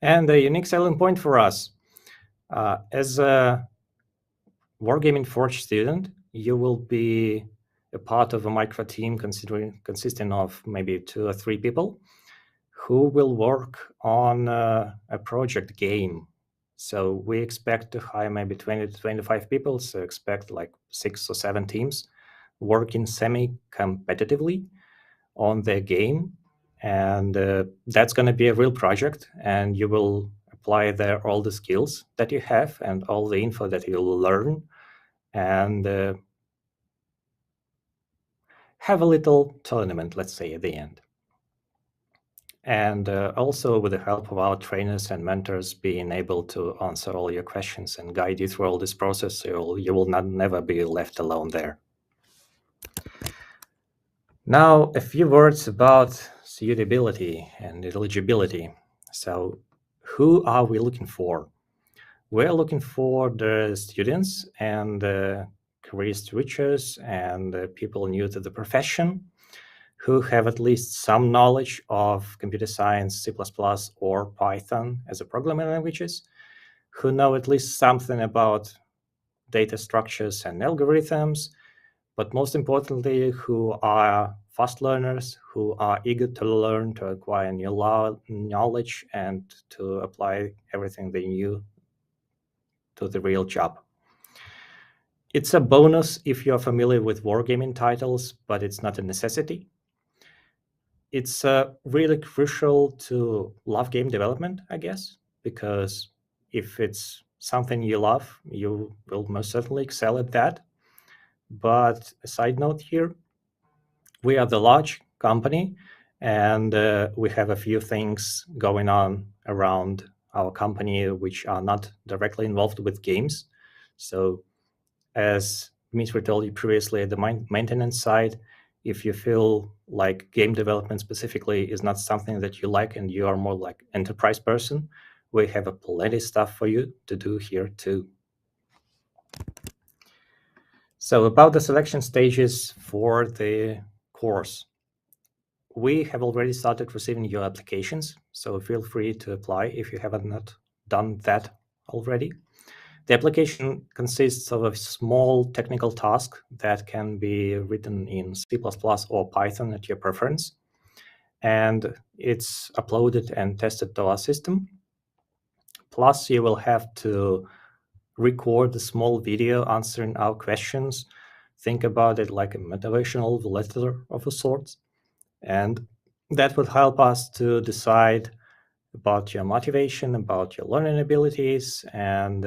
And a unique selling point for us, as a Wargaming Forge student, you will be a part of a micro team consisting of maybe 2 or 3 people who will work on a project game. So we expect to hire maybe 20 to 25 people, so expect like 6 or 7 teams working semi-competitively on their game. And that's going to be a real project, and you will apply there all the skills that you have and all the info that you'll learn, and have a little tournament, let's say, at the end. And also with the help of our trainers and mentors being able to answer all your questions and guide you through all this process, so you will never be left alone there. Now, a few words about suitability and eligibility. So who are we looking for? We're looking for the students and career switchers and people new to the profession who have at least some knowledge of computer science, C++, or Python as a programming languages, who know at least something about data structures and algorithms, but most importantly, who are fast learners, who are eager to learn, to acquire new knowledge, and to apply everything they knew to the real job. It's a bonus if you're familiar with wargaming titles, but it's not a necessity. It's really crucial to love game development, I guess, because if it's something you love, you will most certainly excel at that. But a side note here, we are the large company, and we have a few things going on around our company which are not directly involved with games. So as Dmitry told you previously, at the maintenance side, if you feel like game development specifically is not something that you like and you are more like enterprise person, we have a plenty stuff for you to do here too. So about the selection stages for the course. We have already started receiving your applications, so feel free to apply if you haven't not done that already. The application consists of a small technical task that can be written in C++ or Python at your preference, and it's uploaded and tested to our system. Plus, you will have to record a small video answering our questions. Think about it like a motivational letter of a sort, and that would help us to decide about your motivation, about your learning abilities, and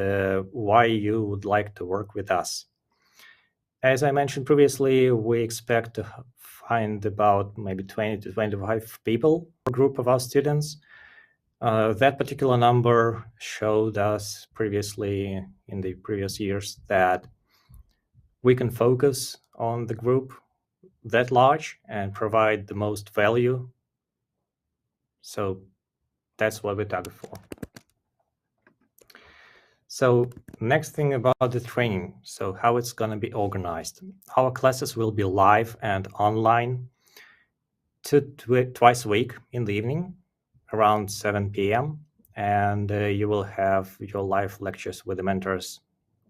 why you would like to work with us. As I mentioned previously, we expect to find about maybe 20 to 25 people per group of our students. That particular number showed us previously in the previous years that we can focus on the group that large and provide the most value. So that's what we target for. So next thing about the training, so how it's going to be organized. Our classes will be live and online twice a week in the evening around 7 p.m. And you will have your live lectures with the mentors,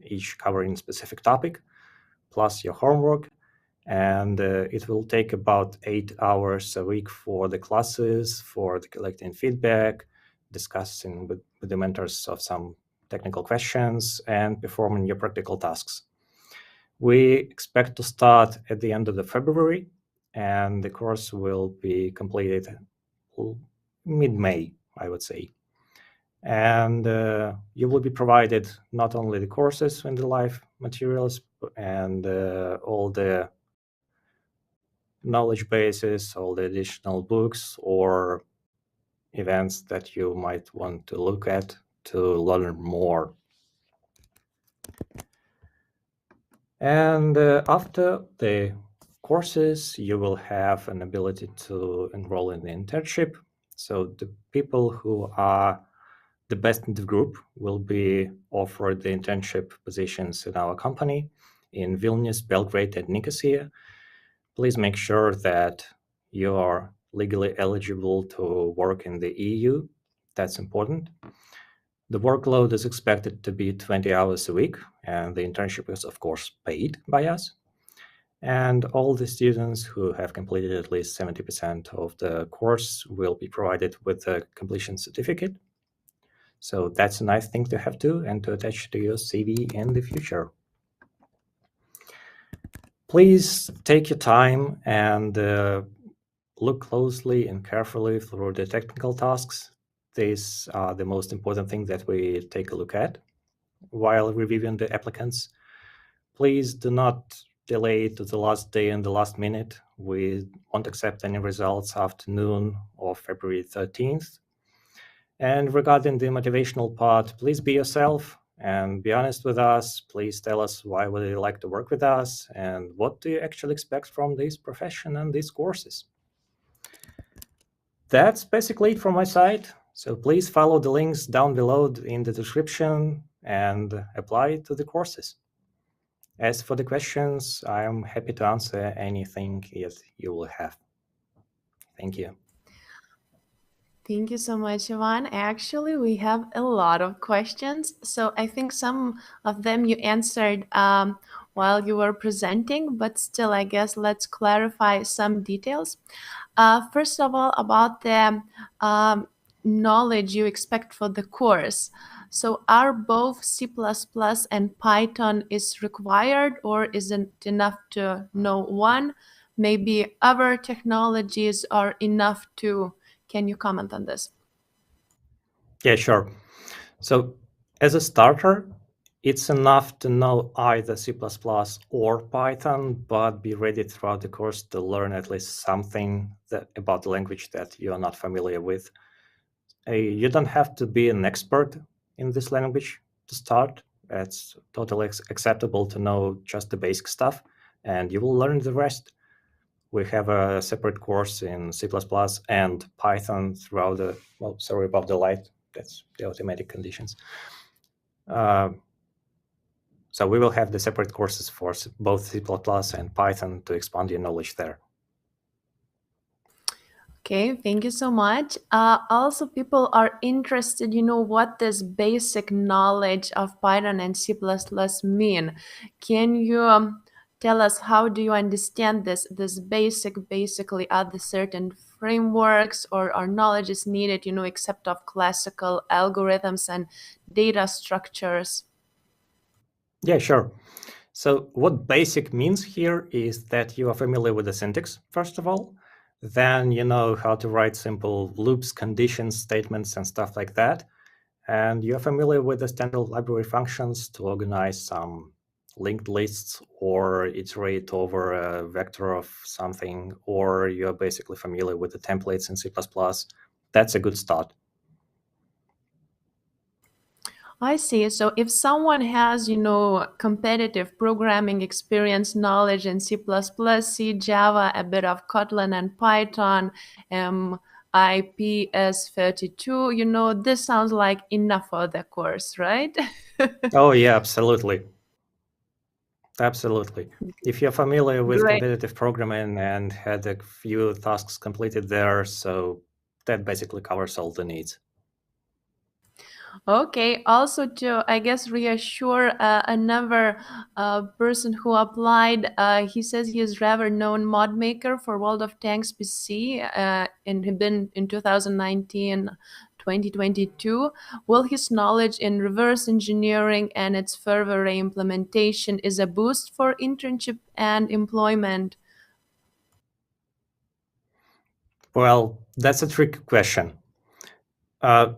each covering a specific topic, plus your homework. And it will take about 8 hours a week for the classes, for the collecting feedback, discussing with the mentors of some technical questions, and performing your practical tasks. We expect to start at the end of the February, and the course will be completed mid-May, I would say. And you will be provided not only the courses and the live materials and all the knowledge bases, all the additional books or events that you might want to look at to learn more. And after the courses, you will have an ability to enroll in the internship. So the people who are the best in the group will be offered the internship positions in our company in Vilnius, Belgrade, and Nicosia. Please make sure that you are legally eligible to work in the EU. That's important. The workload is expected to be 20 hours a week, and the internship is, of course, paid by us. And all the students who have completed at least 70% of the course will be provided with a completion certificate. So that's a nice thing to have too, and to attach to your CV in the future. Please take your time and look closely and carefully through the technical tasks. These are the most important things that we take a look at while reviewing the applicants. Please do not delay to the last day and the last minute. We won't accept any results after noon of February 13th. And regarding the motivational part, please be yourself and be honest with us. Please tell us why would you like to work with us and what do you actually expect from this profession and these courses. That's basically it from my side. So please follow the links down below in the description and apply to the courses. As for the questions, I am happy to answer anything you will have. Thank you. Thank you so much, Ivan. Actually, we have a lot of questions. So I think some of them you answered while you were presenting, but still, I guess let's clarify some details. First of all, about the knowledge you expect for the course. So are both C++ and Python is required, or is it enough to know one? Maybe other technologies are enough too. Can you comment on this? Yeah, sure. So as a starter, it's enough to know either C++ or Python, but be ready throughout the course to learn at least something about the language that you are not familiar with. You don't have to be an expert in this language to start. It's totally acceptable to know just the basic stuff, and you will learn the rest. We have a separate course in C++ and Python throughout the, well, sorry about the light, that's the automatic conditions. So we will have the separate courses for both C++ and Python to expand your knowledge there. Okay, thank you so much. Also, people are interested, what this basic knowledge of Python and C++ mean. Can you tell us how do you understand this basic? Basically, are there certain frameworks or knowledge is needed, except of classical algorithms and data structures? Yeah, sure. So what basic means here is that you are familiar with the syntax, first of all. Then you know how to write simple loops, conditions, statements, and stuff like that. And you're familiar with the standard library functions to organize some linked lists or iterate over a vector of something, or you're basically familiar with the templates in C++. That's a good start. I see. So if someone has, competitive programming experience, knowledge in C++, C, Java, a bit of Kotlin and Python, IPS32, this sounds like enough for the course, right? Oh, yeah, absolutely. Absolutely. If you're familiar with Great. competitive programming and had a few tasks completed there, so that basically covers all the needs. Okay, also to, I guess, reassure another person who applied, he says he is rather known mod maker for World of Tanks PC and had been in 2019, 2022. Will his knowledge in reverse engineering and its further implementation is a boost for internship and employment? Well, that's a tricky question. To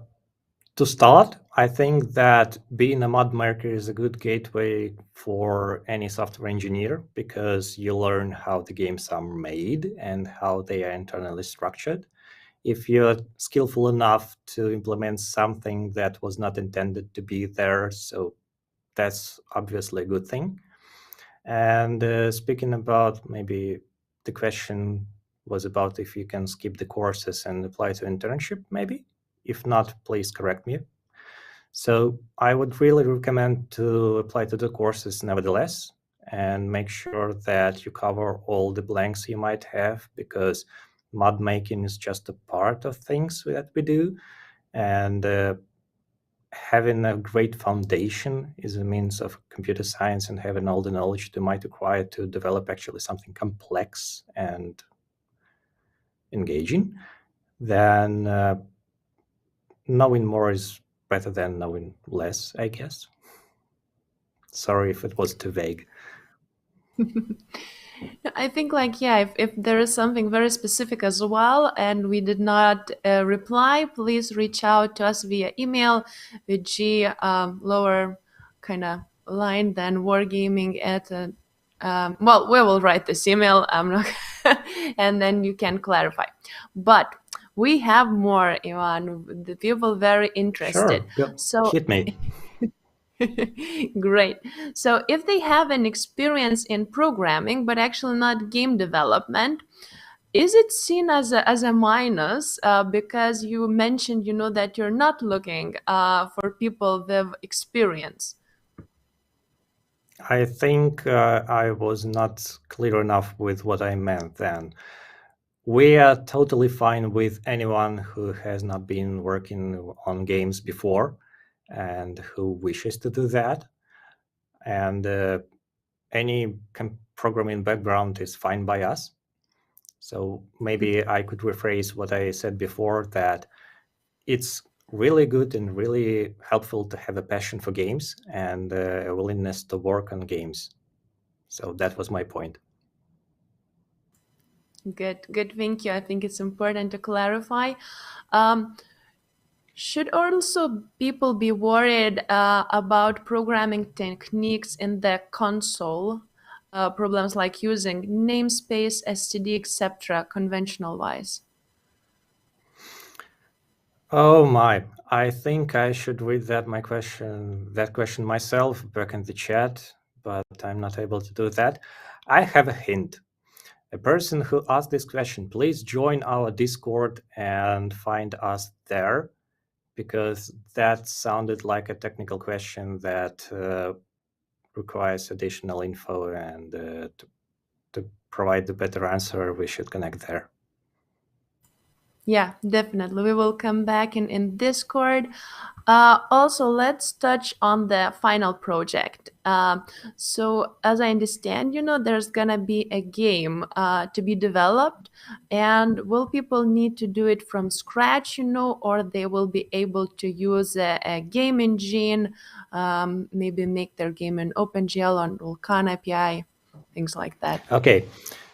start, I think that being a mod maker is a good gateway for any software engineer because you learn how the games are made and how they are internally structured. If you're skillful enough to implement something that was not intended to be there, so that's obviously a good thing. And speaking about maybe the question was about if you can skip the courses and apply to internship, maybe. If not, please correct me. So I would really recommend to apply to the courses nevertheless and make sure that you cover all the blanks you might have because mod making is just a part of things that we do. And having a great foundation is a means of computer science and having all the knowledge you might require to develop actually something complex and engaging, then knowing more is better than knowing less, I guess. Sorry if it was too vague. I think if there is something very specific as well and we did not reply, please reach out to us via email with G lower kind of line than wargaming at well, we will write this email. I'm not and then you can clarify. But we have more, Ivan. The people very interested. Sure, yep. So Hit me. great. So if they have an experience in programming, but actually not game development, is it seen as a minus? Because you mentioned, that you're not looking for people with experience. I think I was not clear enough with what I meant then. We are totally fine with anyone who has not been working on games before and who wishes to do that. And any programming background is fine by us. So maybe I could rephrase what I said before, that it's really good and really helpful to have a passion for games and a willingness to work on games. So that was my point. Good. Thank you. I think it's important to clarify. Um, should also people be worried about programming techniques in the console? Problems like using namespace, STD, etc., conventional wise. Oh my, I think I should read that question myself back in the chat, but I'm not able to do that. I have a hint. A person who asked this question, please join our Discord and find us there, because that sounded like a technical question that requires additional info, and to provide the better answer, we should connect there. Yeah, definitely. We will come back in Discord. Also, let's touch on the final project. So, as I understand, there's gonna be a game to be developed, and will people need to do it from scratch, or they will be able to use a game engine, maybe make their game in OpenGL on Vulkan API, things like that. Okay,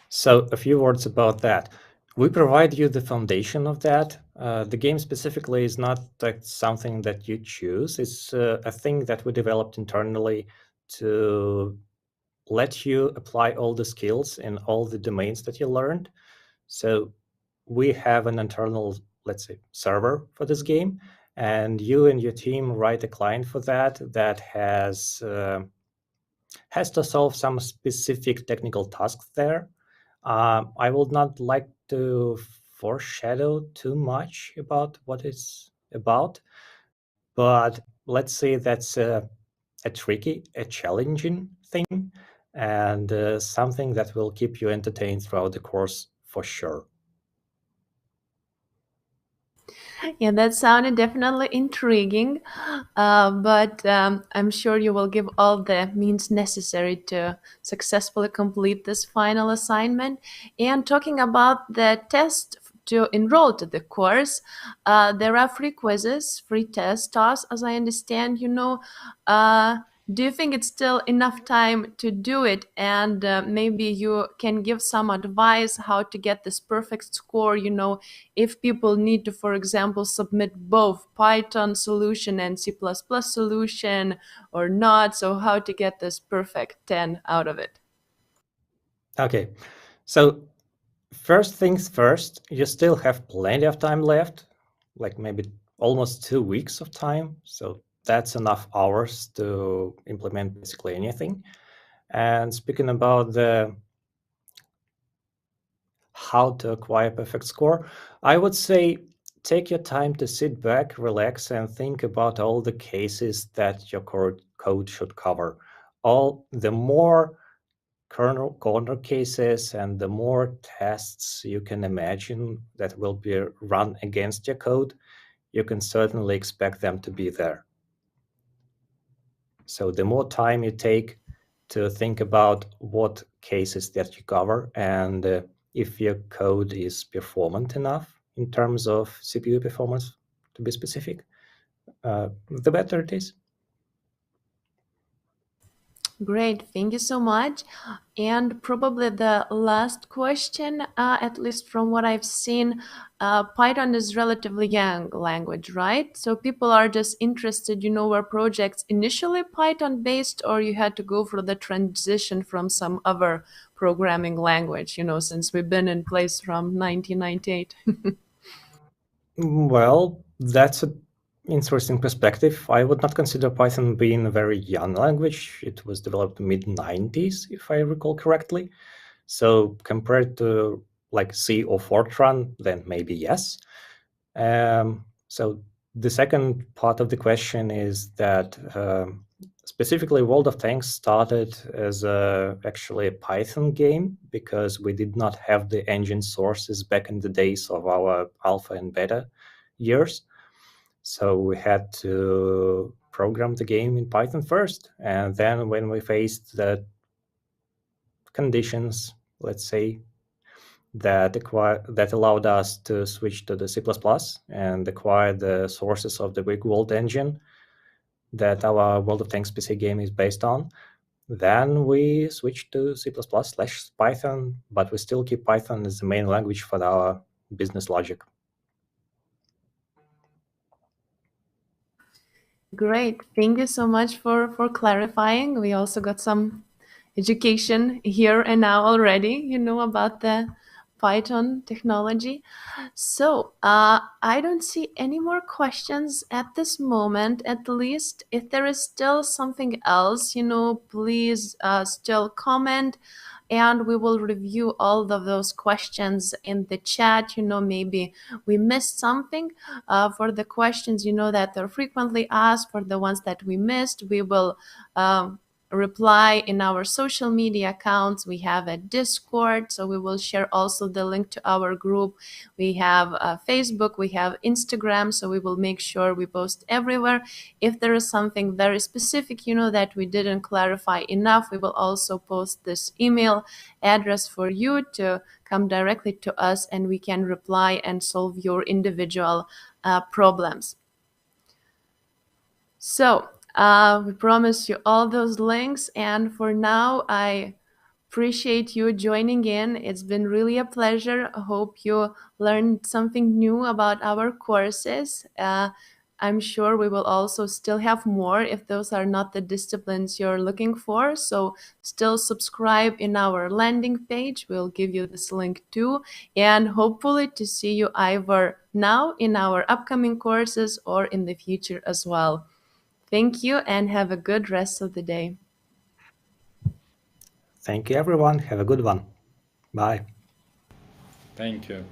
so a few words about that. We provide you the foundation of that. The game specifically is not like something that you choose. It's a thing that we developed internally to let you apply all the skills in all the domains that you learned. So we have an internal, let's say, server for this game, and you and your team write a client for that has to solve some specific technical tasks there. I would not like to foreshadow too much about what it's about, but let's say that's a tricky, a challenging thing, and something that will keep you entertained throughout the course for sure. Yeah, that sounded definitely intriguing, but I'm sure you will give all the means necessary to successfully complete this final assignment. And talking about the test to enroll to the course, there are free quizzes, free test tasks, as I understand, do you think it's still enough time to do it? And maybe you can give some advice how to get this perfect score, if people need to, for example, submit both Python solution and C++ solution or not. So how to get this perfect 10 out of it? Okay, so first things first, you still have plenty of time left, like maybe almost 2 weeks of time. So that's enough hours to implement basically anything. And speaking about the how to acquire perfect score, I would say take your time to sit back, relax, and think about all the cases that your code should cover. All the more corner cases and the more tests you can imagine that will be run against your code, you can certainly expect them to be there. So the more time you take to think about what cases that you cover, and if your code is performant enough in terms of CPU performance, to be specific, the better it is. Great, thank you so much. And probably the last question, at least from what I've seen, Python is relatively young language, right? So people are just interested, were projects initially Python based, or you had to go through the transition from some other programming language, since we've been in place from 1998. Well, that's an interesting perspective. I would not consider Python being a very young language. It was developed mid-90s, if I recall correctly. So compared to like C or Fortran, then maybe yes. So the second part of the question is that specifically World of Tanks started as actually a Python game because we did not have the engine sources back in the days of our alpha and beta years. So we had to program the game in Python first. And then when we faced the conditions, let's say, that allowed us to switch to the C++ and acquire the sources of the big world engine that our World of Tanks PC game is based on. Then we switched to C++/Python, but we still keep Python as the main language for our business logic. Great. Thank you so much for clarifying. We also got some education here and now already, about the Python technology. So I don't see any more questions at this moment, at least. If there is still something else, please still comment, and we will review all of those questions in the chat. Maybe we missed something. For the questions, that are frequently asked, for the ones that we missed, we will reply in our social media accounts. We have a Discord, so we will share also the link to our group. We have Facebook, we have Instagram, so we will make sure we post everywhere. If there is something very specific, that we didn't clarify enough, we will also post this email address for you to come directly to us, and we can reply and solve your individual problems. So we promise you all those links, and for now, I appreciate you joining in. It's been really a pleasure. I hope you learned something new about our courses. I'm sure we will also still have more if those are not the disciplines you're looking for. So still subscribe in our landing page. We'll give you this link too. And hopefully to see you either now in our upcoming courses or in the future as well. Thank you and have a good rest of the day. Thank you, everyone. Have a good one. Bye. Thank you.